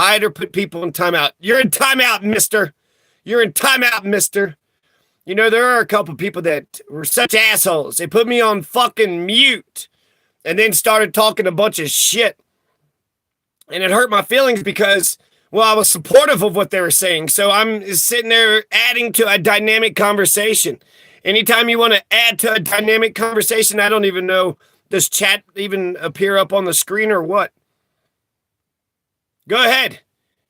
hide or put people in timeout. You're in timeout, mister. You're in timeout, mister. You know, there are a couple people that were such assholes. They put me on fucking mute and then started talking a bunch of shit. And it hurt my feelings because, well, I was supportive of what they were saying. So I'm sitting there adding to a dynamic conversation. Anytime you want to add to a dynamic conversation, I don't even know, does chat even appear up on the screen or what? Go ahead.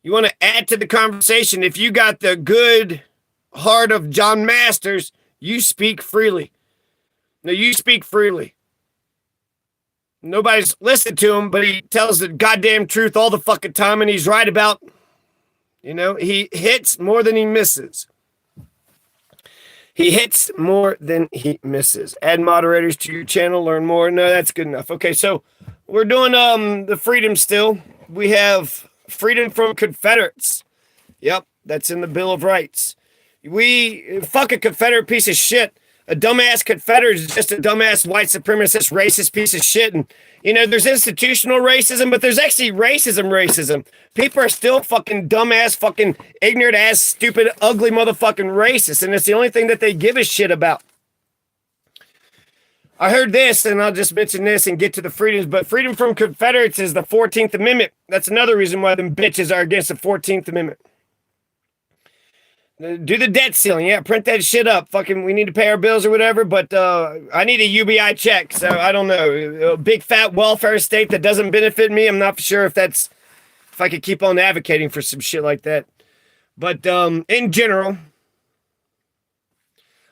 You want to add to the conversation. If you got the good heart of John Masters, you speak freely. No, you speak freely. Nobody's listened to him, but he tells the goddamn truth all the fucking time, and he's right about, you know, he hits more than he misses. He hits more than he misses. Add moderators to your channel, learn more. No, that's good enough. Okay, so we're doing the freedom still. We have freedom from Confederates. Yep, that's in the Bill of Rights. Fuck a Confederate piece of shit. A dumbass Confederate is just a dumbass white supremacist racist piece of shit. And, you know, there's institutional racism, but there's actually racism. People are still fucking dumbass, fucking ignorant ass, stupid, ugly motherfucking racist. And it's the only thing that they give a shit about. I heard this, and I'll just mention this and get to the freedoms, but freedom from Confederates is the 14th Amendment. That's another reason why them bitches are against the 14th Amendment. Do the debt ceiling. Yeah, print that shit up. Fucking, we need to pay our bills or whatever, but I need a UBI check, so I don't know. A big fat welfare state that doesn't benefit me. I'm not sure if I could keep on advocating for some shit like that. But in general,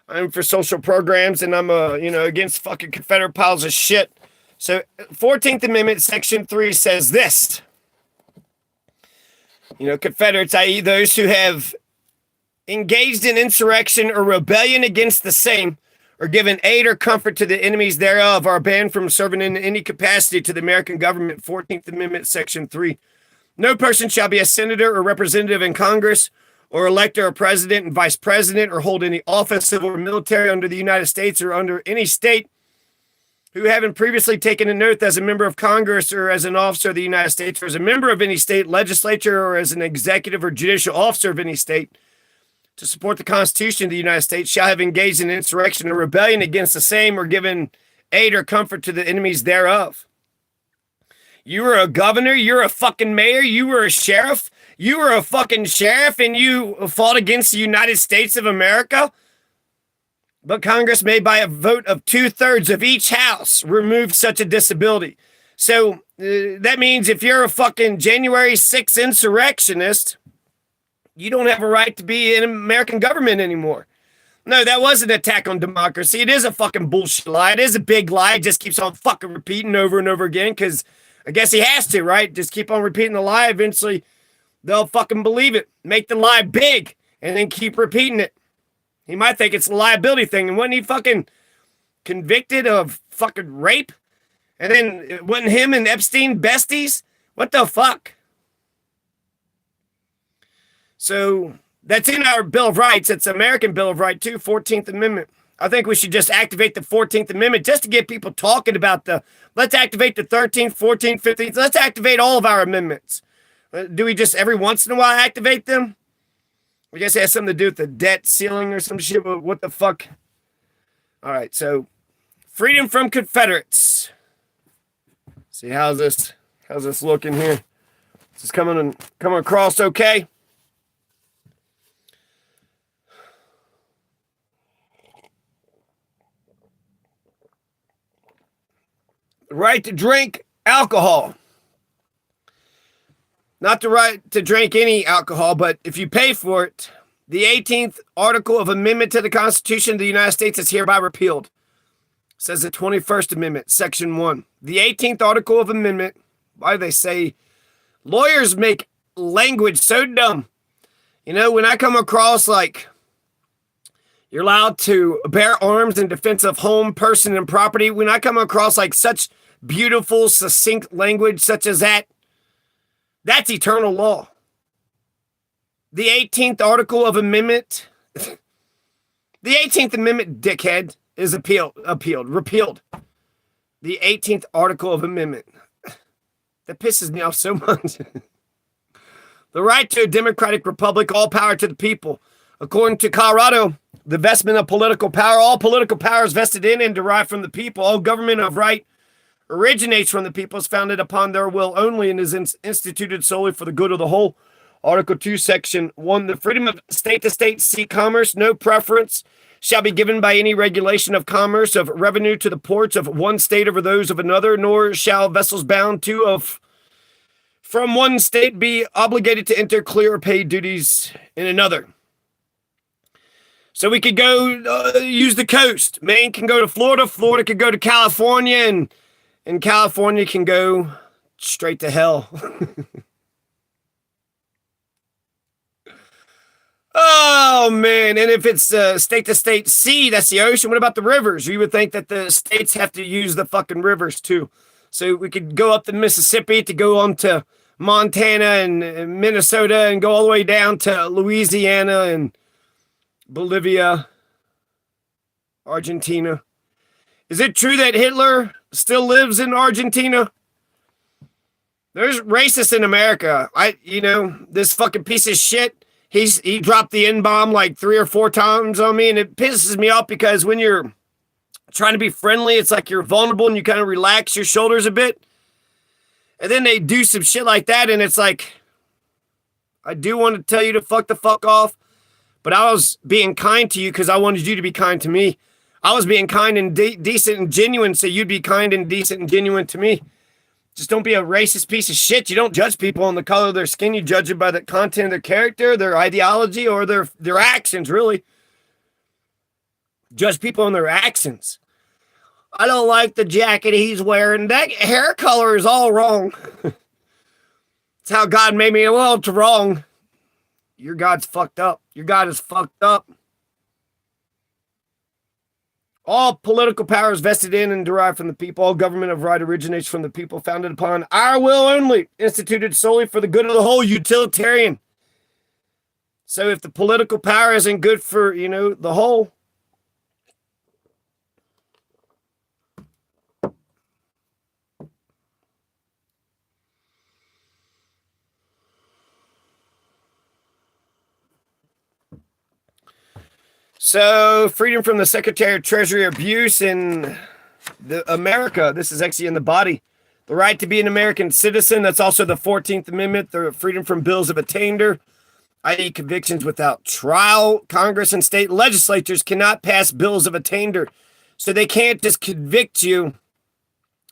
I'm for social programs, and I'm against fucking Confederate piles of shit. So 14th Amendment, Section 3 says this. You know, Confederates, i.e. those who have engaged in insurrection or rebellion against the same, or given aid or comfort to the enemies thereof, are banned from serving in any capacity to the American government. 14th Amendment, Section 3. No person shall be a senator or representative in Congress, or elector or president and vice president, or hold any office, civil or military, under the United States or under any state, who having previously taken an oath as a member of Congress or as an officer of the United States, or as a member of any state legislature, or as an executive or judicial officer of any state, to support the Constitution of the United States, shall have engaged in insurrection or rebellion against the same, or given aid or comfort to the enemies thereof. You were a governor, you're a fucking mayor, you were a sheriff, you were a fucking sheriff, and you fought against the United States of America? But Congress may, by a vote of 2/3 of each house, remove such a disability. So that means if you're a fucking January 6th insurrectionist, you don't have a right to be in American government anymore. No, that was an attack on democracy. It is a fucking bullshit lie. It is a big lie. It just keeps on fucking repeating over and over again because I guess he has to, right? Just keep on repeating the lie. Eventually, they'll fucking believe it. Make the lie big and then keep repeating it. He might think it's a liability thing. And wasn't he fucking convicted of fucking rape? And then wasn't him and Epstein besties? What the fuck? So that's in our Bill of Rights. It's American Bill of Rights too, 14th Amendment. I think we should just activate the 14th Amendment just to get people talking about let's activate the 13th, 14th, 15th. Let's activate all of our amendments. Do we just every once in a while activate them? I guess it has something to do with the debt ceiling or some shit, but what the fuck? All right, so freedom from Confederates. See, how's this looking here? Is this coming across okay? Right to drink alcohol. Not the right to drink any alcohol, but if you pay for it, the 18th article of amendment to the Constitution of the United States is hereby repealed. It says the 21st Amendment, Section 1. The 18th article of amendment, why do they say lawyers make language so dumb? You know, when I come across like you're allowed to bear arms in defense of home, person, and property, when I come across like such beautiful, succinct language such as that, that's eternal law. The 18th article of amendment, the 18th Amendment, dickhead, is repealed. The 18th article of amendment. That pisses me off so much. The right to a democratic republic, all power to the people. According to Colorado, the vestment of political power, all political power is vested in and derived from the people. All government of right originates from the people, is founded upon their will only, and is instituted solely for the good of the whole. Article 2, Section 1, the freedom of state to state sea commerce, no preference shall be given by any regulation of commerce of revenue to the ports of one state over those of another, nor shall vessels bound from one state be obligated to enter, clear, or pay duties in another. So we could go use the coast. Maine can go to Florida. Florida could go to California, and California can go straight to hell. Oh, man. And if it's state to state sea, that's the ocean. What about the rivers? You would think that the states have to use the fucking rivers too. So we could go up the Mississippi to go on to Montana and Minnesota and go all the way down to Louisiana and Bolivia, Argentina. Is it true that Hitler still lives in Argentina? There's racists in America. This fucking piece of shit. He dropped the N-bomb like 3 or 4 times on me, and it pisses me off because when you're trying to be friendly, it's like you're vulnerable and you kind of relax your shoulders a bit. And then they do some shit like that, and it's like, I do want to tell you to fuck the fuck off, but I was being kind to you because I wanted you to be kind to me. I was being kind and decent and genuine, so you'd be kind and decent and genuine to me. Just don't be a racist piece of shit. You don't judge people on the color of their skin. You judge it by the content of their character, their ideology, or their actions, really. Judge people on their actions. I don't like the jacket he's wearing. That hair color is all wrong. It's how God made me. Well, it's wrong. Your God's fucked up. Your God is fucked up. All political power is vested in and derived from the people. All government of right originates from the people, founded upon our will only, instituted solely for the good of the whole, utilitarian. So if the political power isn't good for, the whole, so freedom from the Secretary of Treasury abuse in America. This is actually in the body. The right to be an American citizen. That's also the 14th Amendment. The freedom from bills of attainder, i.e. convictions without trial. Congress and state legislatures cannot pass bills of attainder. So they can't just convict you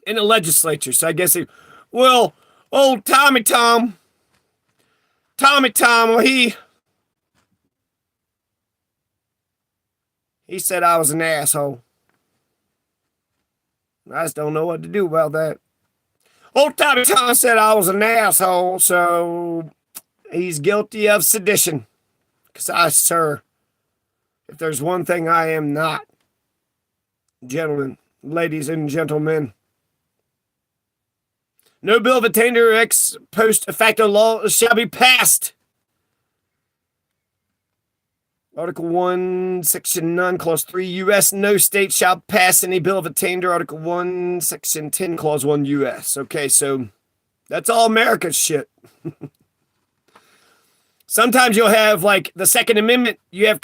in a legislature. So I guess old Tommy Tom, well, he said I was an asshole. I just don't know what to do about that. Old Tommy Tom said I was an asshole, so he's guilty of sedition. Because sir, if there's one thing I am not, gentlemen, ladies and gentlemen, no bill of attainder ex post facto law shall be passed. Article 1, Section 9, Clause 3, U.S. No state shall pass any bill of attainder. Article 1, Section 10, Clause 1, U.S. Okay, so that's all America's shit. Sometimes you'll have, like, the Second Amendment. You have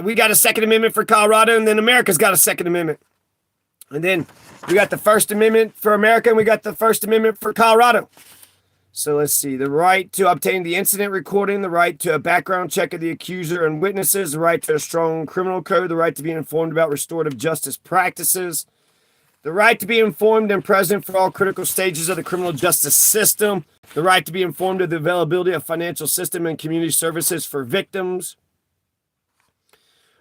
we got a Second Amendment for Colorado, and then America's got a Second Amendment. And then we got the First Amendment for America, and we got the First Amendment for Colorado. So let's see, the right to obtain the incident recording, the right to a background check of the accuser and witnesses, the right to a strong criminal code, the right to be informed about restorative justice practices, the right to be informed and present for all critical stages of the criminal justice system, the right to be informed of the availability of financial system and community services for victims,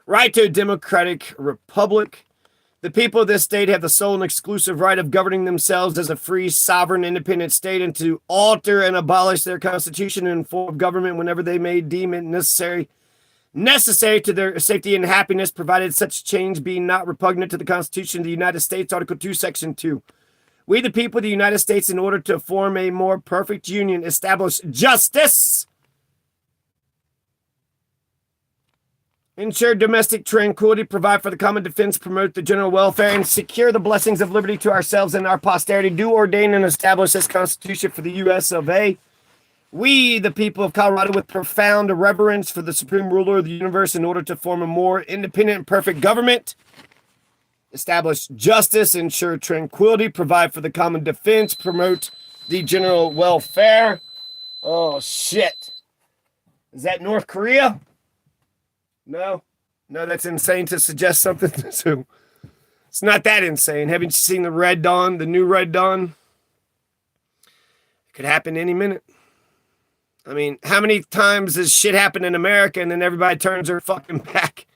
right to a democratic republic. The people of this state have the sole and exclusive right of governing themselves as a free, sovereign, independent state, and to alter and abolish their constitution and form of government whenever they may deem it necessary to their safety and happiness, provided such change be not repugnant to the Constitution of the United States, Article 2, Section 2. We, the people of the United States, in order to form a more perfect union, establish justice, ensure domestic tranquility, provide for the common defense, promote the general welfare, and secure the blessings of liberty to ourselves and our posterity. Do ordain and establish this Constitution for the U.S. of A. We, the people of Colorado, with profound reverence for the supreme ruler of the universe, in order to form a more independent and perfect government, establish justice, ensure tranquility, provide for the common defense, promote the general welfare. Oh, shit. Is that North Korea? No. No, that's insane to suggest something. So it's not that insane. Haven't you seen the Red Dawn, the new Red Dawn? It could happen any minute. I mean, how many times does shit happen in America and then everybody turns their fucking back?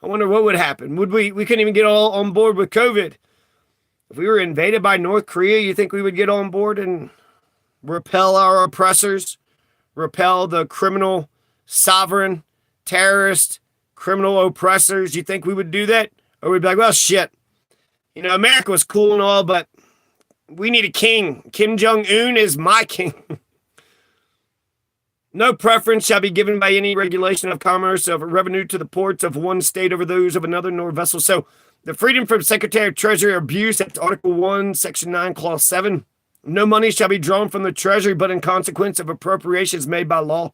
I wonder what would happen. We couldn't even get all on board with COVID. If we were invaded by North Korea, you think we would get on board and repel our oppressors, repel the criminal, sovereign, terrorist, criminal oppressors? You think we would do that? Or we'd be like, well, shit. You know, America was cool and all, but we need a king. Kim Jong-un is my king. No preference shall be given by any regulation of commerce of revenue to the ports of one state over those of another, nor vessels. So the freedom from Secretary of Treasury abuse, that's Article 1, Section 9, Clause 7. No money shall be drawn from the Treasury, but in consequence of appropriations made by law.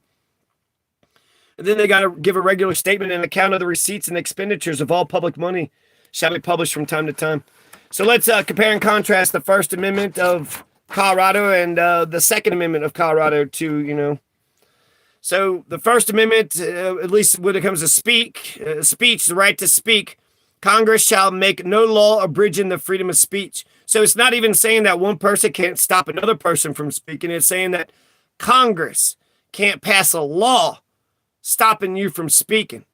And then they got to give a regular statement and account of the receipts and expenditures of all public money shall be published from time to time. So let's compare and contrast the First Amendment of Colorado and the Second Amendment of Colorado to, you know. So the First Amendment, at least when it comes to speech, the right to speak, Congress shall make no law abridging the freedom of speech. So it's not even saying that one person can't stop another person from speaking. It's saying that Congress can't pass a law stopping you from speaking.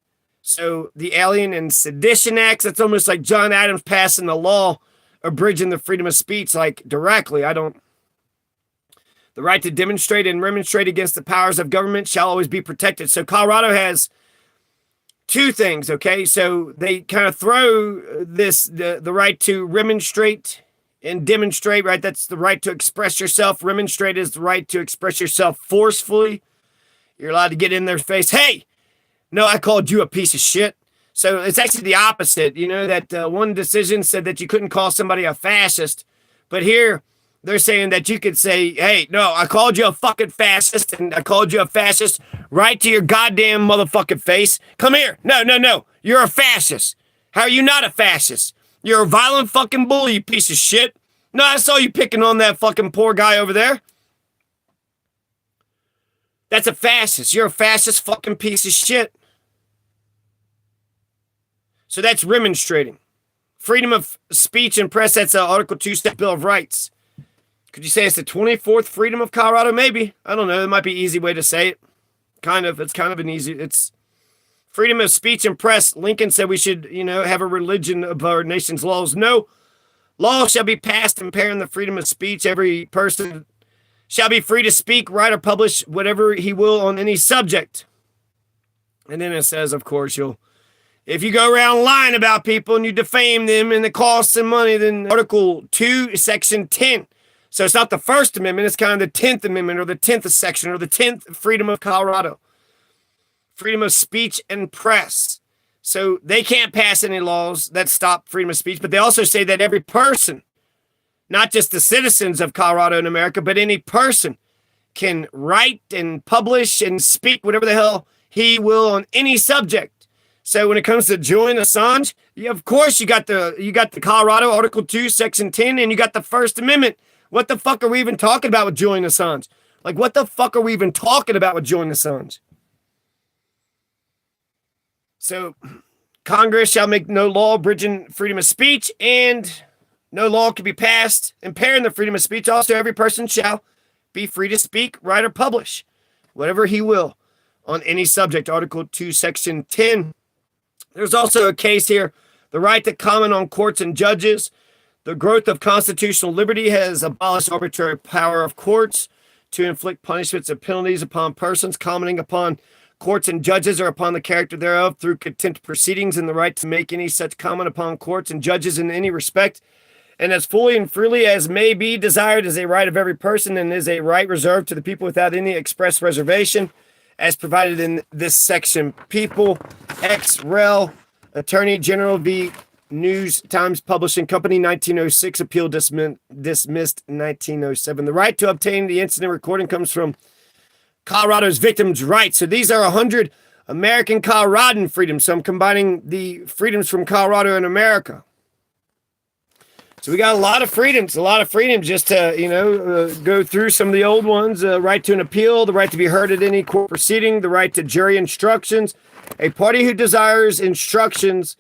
So the Alien and Sedition Acts, it's almost like John Adams passing the law abridging the freedom of speech, like directly. The right to demonstrate and remonstrate against the powers of government shall always be protected. So Colorado has two things, okay? So they kind of throw this, the right to remonstrate and demonstrate, right? That's the right to express yourself. Remonstrate is the right to express yourself forcefully. You're allowed to get in their face. Hey, no, I called you a piece of shit. So it's actually the opposite. You know, that one decision said that you couldn't call somebody a fascist. But here, they're saying that you could say, hey, no, I called you a fucking fascist, and I called you a fascist right to your goddamn motherfucking face. Come here. No. You're a fascist. How are you not a fascist? You're a violent fucking bully, you piece of shit. No, I saw you picking on that fucking poor guy over there. That's a fascist. You're a fascist fucking piece of shit. So that's remonstrating. Freedom of speech and press, that's Article 2, State Bill of Rights. Could you say it's the 24th freedom of Colorado? Maybe. I don't know. It might be an easy way to say it. Kind of. It's kind of an easy. It's freedom of speech and press. Lincoln said we should, have a religion of our nation's laws. No law shall be passed impairing the freedom of speech. Every person shall be free to speak, write, or publish whatever he will on any subject. And then it says, of course, if you go around lying about people and you defame them and it costs them money, then Article 2, Section 10. So it's not the First Amendment, it's kind of the 10th Amendment or the 10th section or the 10th freedom of Colorado. Freedom of speech and press. So they can't pass any laws that stop freedom of speech, but they also say that every person, not just the citizens of Colorado and America, but any person can write and publish and speak whatever the hell he will on any subject. So when it comes to Julian Assange, of course you got the Colorado Article 2, Section 10, and you got the First Amendment. What the fuck are we even talking about with Julian Assange? Like, what the fuck are we even talking about with Julian Assange? So, Congress shall make no law abridging freedom of speech, and no law can be passed impairing the freedom of speech. Also, every person shall be free to speak, write, or publish whatever he will on any subject. Article 2, Section 10. There's also a case here, the right to comment on courts and judges. The growth of constitutional liberty has abolished arbitrary power of courts to inflict punishments and penalties upon persons commenting upon courts and judges or upon the character thereof through contempt proceedings, and the right to make any such comment upon courts and judges in any respect, and as fully and freely as may be desired, is a right of every person and is a right reserved to the people without any express reservation, as provided in this section. People, ex rel, Attorney General v. News Times Publishing Company, 1906, appeal dismissed 1907. The right to obtain the incident recording comes from Colorado's victims' rights. So these are 100 American Coloradan freedoms. So I'm combining the freedoms from Colorado and America. So we got a lot of freedoms just to, go through some of the old ones. Right to an appeal, the right to be heard at any court proceeding, the right to jury instructions. A party who desires instructions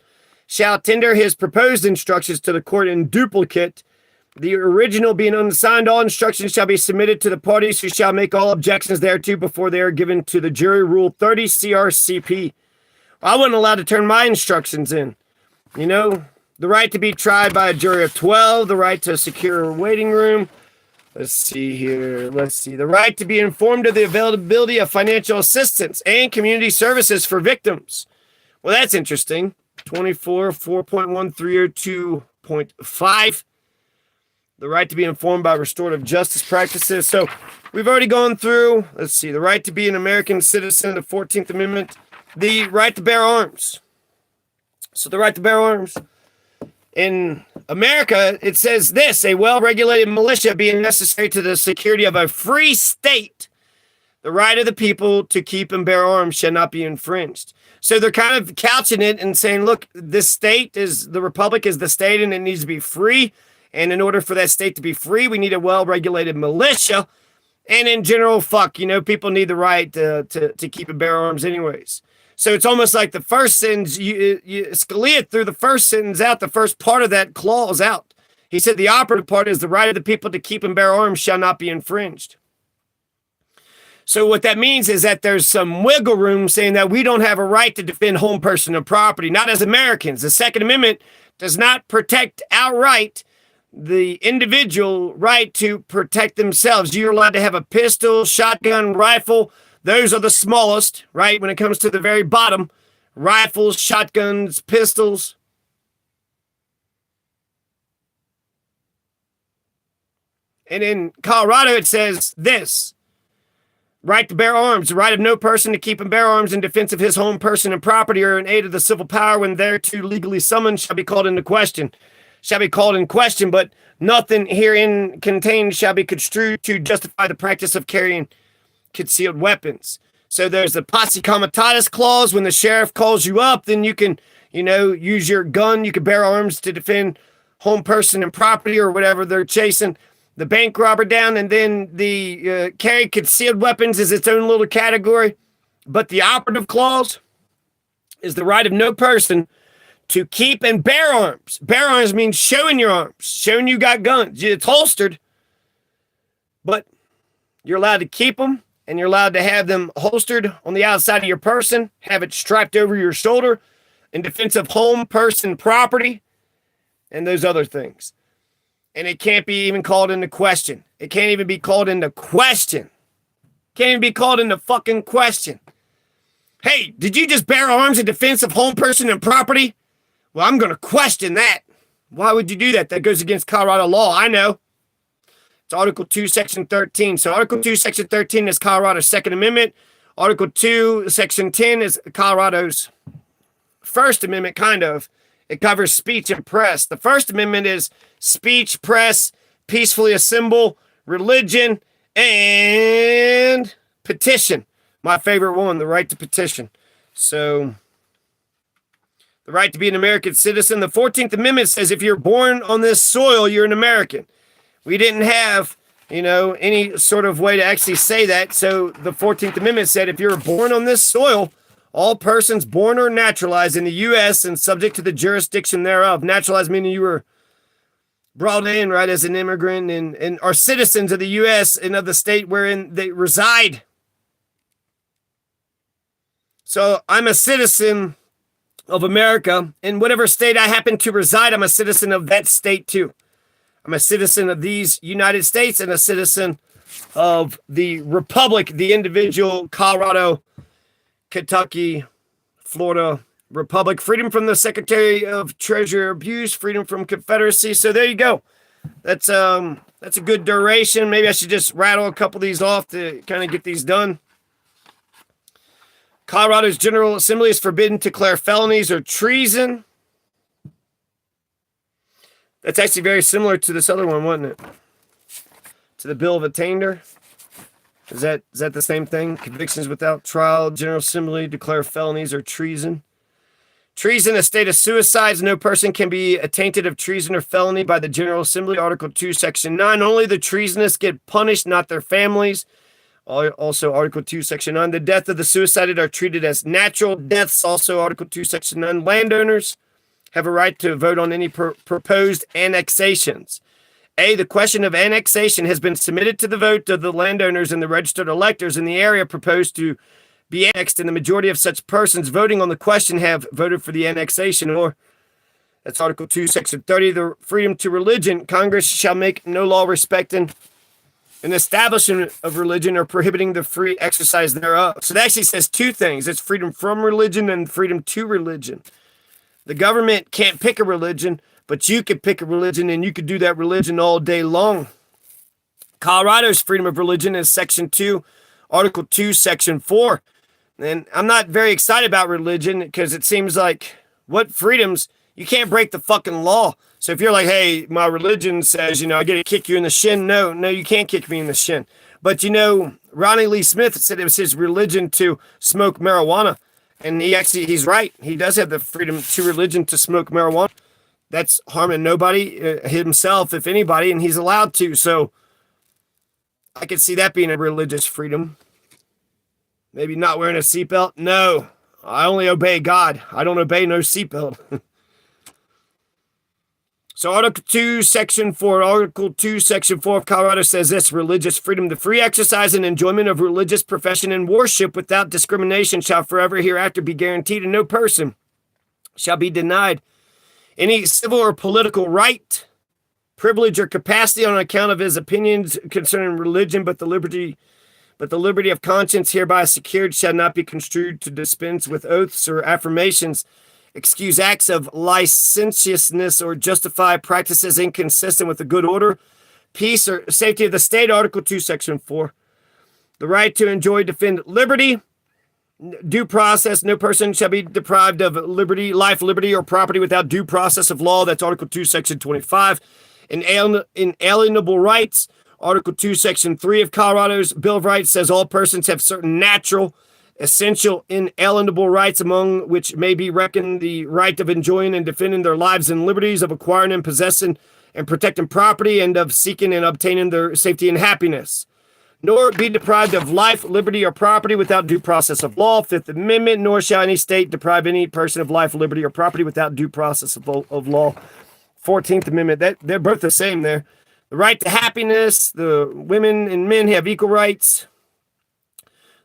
shall tender his proposed instructions to the court in duplicate. The original being unsigned, all instructions shall be submitted to the parties who shall make all objections thereto before they are given to the jury. Rule 30 CRCP. I wasn't allowed to turn my instructions in. The right to be tried by a jury of 12, the right to secure a waiting room. Let's see here. The right to be informed of the availability of financial assistance and community services for victims. Well, that's interesting. 24, 4.1302.5. The right to be informed by restorative justice practices. So we've already gone through, the right to be an American citizen, the 14th Amendment, the right to bear arms. So the right to bear arms. In America, it says this: a well-regulated militia being necessary to the security of a free state, the right of the people to keep and bear arms shall not be infringed. So they're kind of couching it and saying, look, the republic is the state and it needs to be free. And in order for that state to be free, we need a well-regulated militia. And in general, people need the right to keep and bear arms anyways. So it's almost like the first sentence, Scalia threw the first sentence out, the first part of that clause out. He said the operative part is the right of the people to keep and bear arms shall not be infringed. So what that means is that there's some wiggle room saying that we don't have a right to defend home, person, and property, not as Americans. The Second Amendment does not protect outright the individual right to protect themselves. You're allowed to have a pistol, shotgun, rifle. Those are the smallest, right? When it comes to the very bottom, rifles, shotguns, pistols. And in Colorado, it says this: right to bear arms, the right of no person to keep and bear arms in defense of his home, person, and property, or in aid of the civil power when thereto legally summoned shall be called into question. But nothing herein contained shall be construed to justify the practice of carrying concealed weapons. So there's the posse comitatus clause. When the sheriff calls you up, then you can, use your gun. You can bear arms to defend home, person, and property, or whatever they're chasing the bank robber down. And then the carry concealed weapons is its own little category. But the operative clause is the right of no person to keep and bear arms. Bear arms means showing your arms, showing you got guns. It's holstered, but you're allowed to keep them. And you're allowed to have them holstered on the outside of your person, have it strapped over your shoulder in defense of home, person, property, and those other things. And it can't be even called into question. It can't even be called into question. Can't even be called into fucking question. Hey, did you just bear arms in defense of home, person, and property? Well, I'm going to question that. Why would you do that? That goes against Colorado law. I know. It's Article 2, Section 13. So Article 2, Section 13 is Colorado's Second Amendment. Article 2, Section 10 is Colorado's First Amendment, kind of. It covers speech and press. The First Amendment is speech, press, peacefully assemble, religion, and petition. My favorite one, the right to petition. So the right to be an American citizen. The 14th Amendment says if you're born on this soil, you're an American. We didn't have, any sort of way to actually say that. So the 14th Amendment said if you're born on this soil, all persons born or naturalized in the U.S. and subject to the jurisdiction thereof. Naturalized meaning you were brought in, right, as an immigrant and are citizens of the U.S. and of the state wherein they reside. So I'm a citizen of America. In whatever state I happen to reside, I'm a citizen of that state too. I'm a citizen of these United States and a citizen of the Republic, the individual Colorado, Kentucky, Florida Republic. Freedom from the Secretary of Treasury abuse, freedom from Confederacy. So there you go. That's a good duration. Maybe I should just rattle a couple of these off to kind of get these done. Colorado's General Assembly is forbidden to declare felonies or treason. That's actually very similar to this other one, wasn't it? To the Bill of Attainder. Is that the same thing? Convictions without trial, General Assembly declare felonies or treason. Treason, a state of suicides. No person can be attainted of treason or felony by the General Assembly. Article 2, Section 9. Only the treasonous get punished, not their families. Also, Article 2, Section 9. The death of the suicided are treated as natural deaths. Also, Article 2, Section 9. Landowners have a right to vote on any proposed annexations. A, the question of annexation has been submitted to the vote of the landowners and the registered electors in the area proposed to be annexed, and the majority of such persons voting on the question have voted for the annexation. Or, that's Article 2, Section 30, the freedom to religion. Congress shall make no law respecting an establishment of religion or prohibiting the free exercise thereof. So that actually says two things. It's freedom from religion and freedom to religion. The government can't pick a religion, but you could pick a religion, and you could do that religion all day long. Colorado's freedom of religion is Section 2, Article 2, Section 4. And I'm not very excited about religion because it seems like what freedoms? You can't break the fucking law. So if you're like, hey, my religion says, I get to kick you in the shin. No, you can't kick me in the shin. But Ronnie Lee Smith said it was his religion to smoke marijuana. And he's right. He does have the freedom to religion to smoke marijuana. That's harming nobody, himself, if anybody, and he's allowed to. So I could see that being a religious freedom. Maybe not wearing a seatbelt. No, I only obey God. I don't obey no seatbelt. So Article 2, Section 4. Article 2, Section 4 of Colorado says this: religious freedom. The free exercise and enjoyment of religious profession and worship without discrimination shall forever hereafter be guaranteed, and no person shall be denied any civil or political right, privilege, or capacity on account of his opinions concerning religion, but the liberty of conscience hereby secured shall not be construed to dispense with oaths or affirmations, excuse acts of licentiousness, or justify practices inconsistent with the good order, peace, or safety of the state. Article 2, Section 4. The right to enjoy, defend liberty, due process. No person shall be deprived of liberty, life, liberty, or property without due process of law. That's Article 2, Section 25. Inalienable rights. Article 2, Section 3 of Colorado's Bill of Rights says all persons have certain natural, essential, inalienable rights, among which may be reckoned the right of enjoying and defending their lives and liberties, of acquiring and possessing and protecting property, and of seeking and obtaining their safety and happiness. Nor be deprived of life, liberty, or property without due process of law. Fifth Amendment, nor shall any state deprive any person of life, liberty, or property without due process of law. 14th Amendment, they're both the same there. The right to happiness, the women and men have equal rights.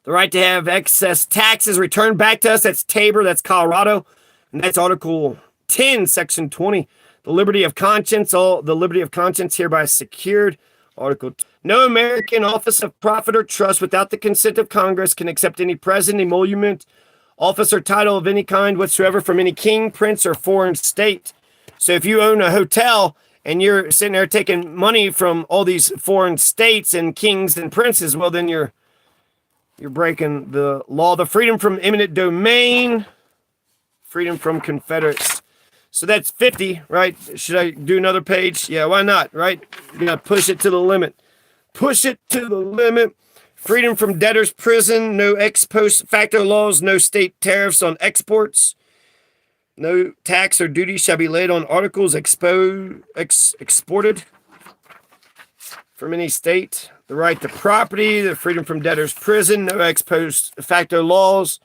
The right to have excess taxes returned back to us, that's Tabor, that's Colorado. And that's Article 10, Section 20. The liberty of conscience, all the liberty of conscience hereby secured. Article 2. No American office of profit or trust without the consent of Congress can accept any present emolument, office, or title of any kind whatsoever from any king, prince, or foreign state. So if you own a hotel and you're sitting there taking money from all these foreign states and kings and princes, well, then you're breaking the law. The freedom from eminent domain, freedom from Confederates. So that's 50, right? Should I do another page? Yeah, why not, right? You gotta push it to the limit. Push it to the limit. Freedom from debtor's prison, no ex post facto laws, no state tariffs on exports. No tax or duty shall be laid on articles exported from any state. The right to property, the freedom from debtor's prison, no ex post facto laws,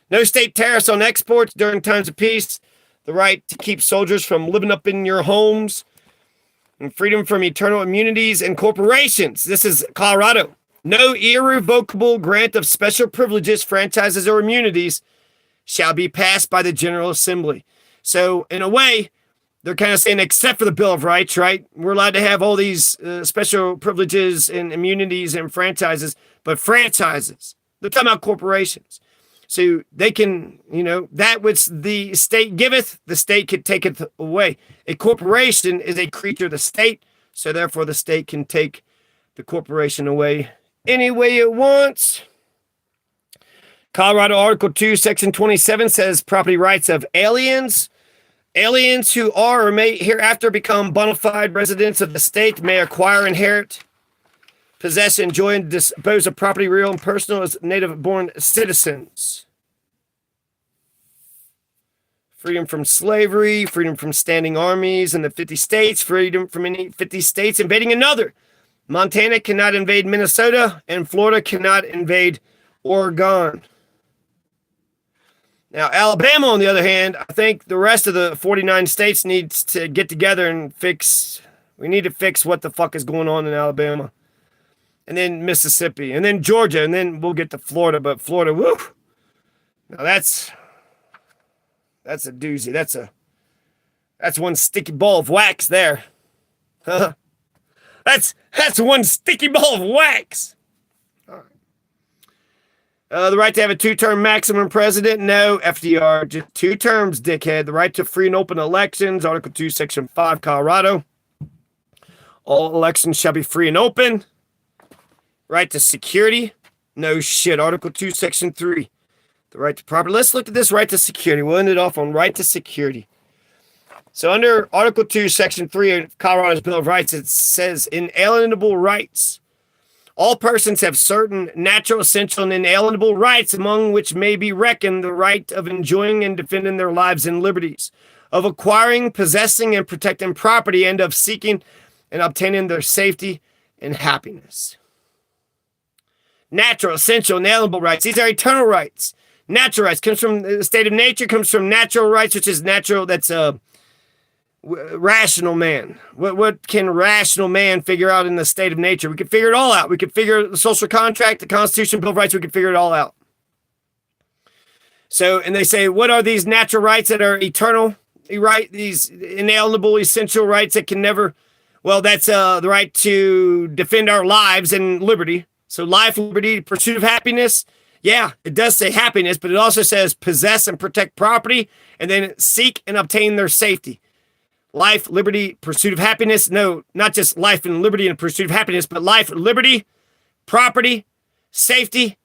no state tariffs on exports during times of peace, the right to keep soldiers from living up in your homes, and freedom from eternal immunities and corporations. This is Colorado. No irrevocable grant of special privileges, franchises, or immunities shall be passed by the General Assembly. So, in a way, they're kind of saying, except for the Bill of Rights, right? We're allowed to have all these special privileges and immunities and franchises, but franchises, they're talking about corporations. So they can, that which the state giveth, the state can take it away. A corporation is a creature of the state, so therefore the state can take the corporation away any way it wants. Colorado Article 2, Section 27 says property rights of aliens. Aliens who are or may hereafter become bona fide residents of the state may acquire, inherit, possess, enjoy, and dispose of property real and personal as native-born citizens. Freedom from slavery, freedom from standing armies in the 50 states, freedom from any 50 states invading another. Montana cannot invade Minnesota, and Florida cannot invade Oregon. Now, Alabama, on the other hand, I think the rest of the 49 states needs to get together and we need to fix what the fuck is going on in Alabama. And then Mississippi, and then Georgia, and then we'll get to Florida. But Florida, woo! Now that's a doozy. That's one sticky ball of wax there. That's one sticky ball of wax. All right. The right to have a 2-term maximum president? No, FDR. Just 2 terms, dickhead. The right to free and open elections. Article 2, Section 5, Colorado. All elections shall be free and open. Right to security? No shit. Article 2, Section 3. The right to property. Let's look at this right to security. We'll end it off on right to security. So under Article 2, Section 3 of Colorado's Bill of Rights, it says inalienable rights. All persons have certain natural, essential, and inalienable rights, among which may be reckoned the right of enjoying and defending their lives and liberties, of acquiring, possessing, and protecting property, and of seeking and obtaining their safety and happiness. Natural, essential, inalienable rights. These are eternal rights. Natural rights comes from the state of nature, comes from natural rights, which is natural. That's a rational man. What can rational man figure out in the state of nature? We can figure it all out. We can figure the social contract, the Constitution, Bill of Rights. We can figure it all out. So, and they say, what are these natural rights that are eternal? Right? These inalienable, essential rights that can never. Well, that's the right to defend our lives and liberty. So life, liberty, pursuit of happiness. Yeah, it does say happiness, but it also says possess and protect property, and then seek and obtain their safety. Life, liberty, pursuit of happiness. No, not just life and liberty and pursuit of happiness, but life, liberty, property, safety,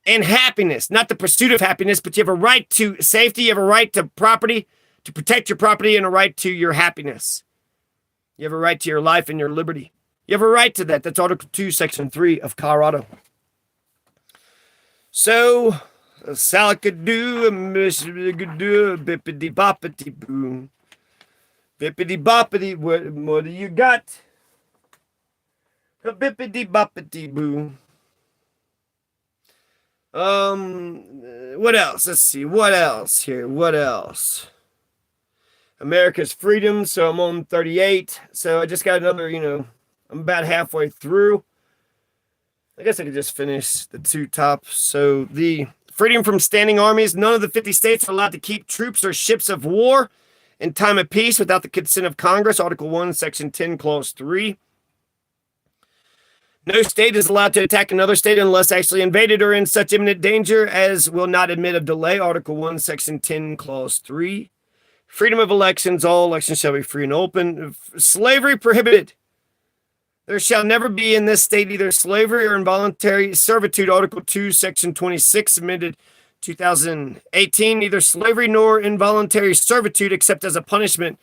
and happiness. Not the pursuit of happiness, but you have a right to safety, you have a right to property, to protect your property, and a right to your happiness. You have a right to your life and your liberty. You have a right to that. That's Article 2, Section 3 of Colorado. So, a salakadoo, a mishbidoo, bippity boppity boo. Bippity boppity, what do you got? A bippity boppity boo. What else? Let's see. What else here? What else? America's freedom. So I'm on 38. So I just got another, I'm about halfway through. I guess I could just finish the 2 tops. So the freedom from standing armies. None of the 50 states are allowed to keep troops or ships of war in time of peace without the consent of Congress. Article 1, Section 10, Clause 3. No state is allowed to attack another state unless actually invaded or in such imminent danger as will not admit of delay. Article 1, Section 10, Clause 3. Freedom of elections. All elections shall be free and open. Slavery prohibited. There shall never be in this state either slavery or involuntary servitude. Article 2, Section 26, amended 2018. Neither slavery nor involuntary servitude except as a punishment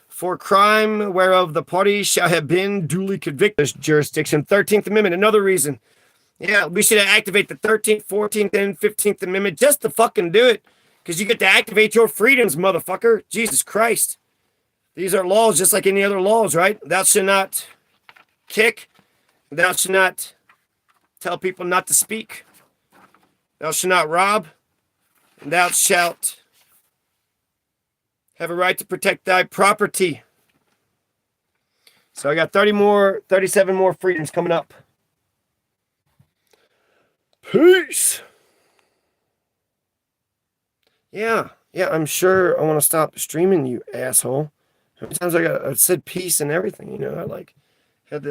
for crime whereof the party shall have been duly convicted. Jurisdiction. 13th Amendment. Another reason. Yeah, we should activate the 13th, 14th, and 15th Amendment just to fucking do it. Because you get to activate your freedoms, motherfucker. Jesus Christ. These are laws just like any other laws, right? Thou shalt not kick. Thou shalt not tell people not to speak. Thou shalt not rob. And thou shalt have a right to protect thy property. So I got 37 more freedoms coming up. Peace. Yeah, I'm sure I want to stop streaming, you asshole. How many times I said peace and everything, I had the